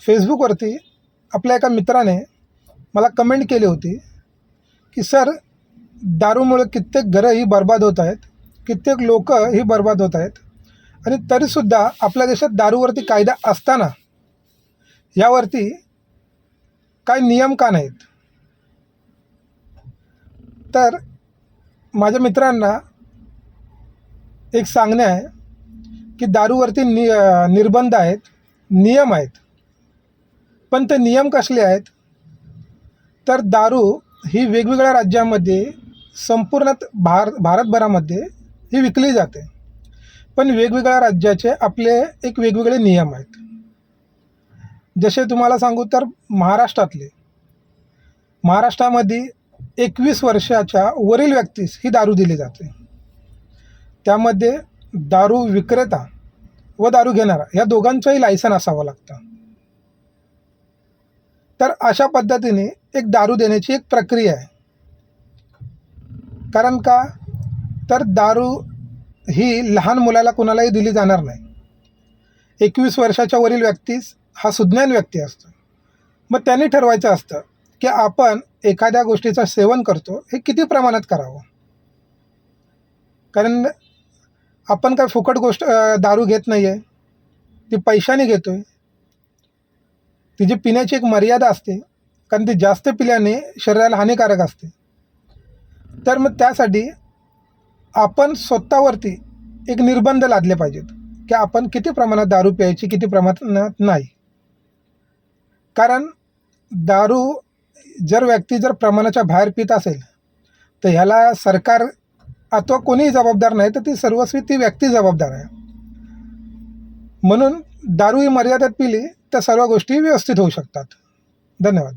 फेसबुकवरती आपल्या एका मित्राने मला कमेंट केली होती की सर, दारूमुळे कित्येक घरं ही बर्बाद होत आहेत, कित्येक लोक ही बर्बाद होत आहेत, आणि तरीसुद्धा आपल्या देशात दारूवरती कायदा असताना यावरती काय नियम का नाहीत. तर माझ्या मित्रांना एक सांगणे आहे की दारूवरती निर्बंध आहेत, नियम आहेत. पण ते नियम कसले आहेत, तर दारू ही वेगवेगळ्या राज्यामध्ये संपूर्ण भारतभरामध्ये ही विकली जाते. पण वेगवेगळ्या राज्याचे आपले एक वेगवेगळे नियम आहेत. जसे तुम्हाला सांगू तर महाराष्ट्रामध्ये 21 वर्षाच्या वरील व्यक्तीस ही दारू दिली जाते. त्यामध्ये दारू विक्रेता व दारू घेणारा या दोघांचंही लायसन असावं लागतं. तर अशा पद्धतीने एक दारू देण्याची एक प्रक्रिया आहे. कारण का, तर दारू ही लहान मुलाला कुणालाही दिली जाणार नाही. 21 वर्षाच्या वरील व्यक्तीस हा सुज्ञान व्यक्ती असतो. मग त्यांनी ठरवायचं असतं की आपण एखाद्या गोष्टीचं सेवन करतो हे किती प्रमाणात करावं. कारण आपण काय फुकट दारू घेत नाही आहे, ती पैशाने घेतो आहे. तिची पिण्याची एक मर्यादा असते, कारण ती जास्त पिल्याने शरीराला हानिकारक असते. तर मग त्यासाठी आपण स्वतःवरती एक निर्बंध लादले पाहिजेत की आपण किती प्रमाणात दारू प्यायची, किती प्रमाणात नाही. कारण दारू जर व्यक्ती प्रमाणाच्या बाहेर पित असेल तर ह्याला सरकार अथवा कोणीही जबाबदार नाही, तर ती सर्वस्वी ती व्यक्ती जबाबदार आहे. म्हणून दारू ही मर्यादेत पिली तर सर्व गोष्टी व्यवस्थित होऊ शकतात. धन्यवाद.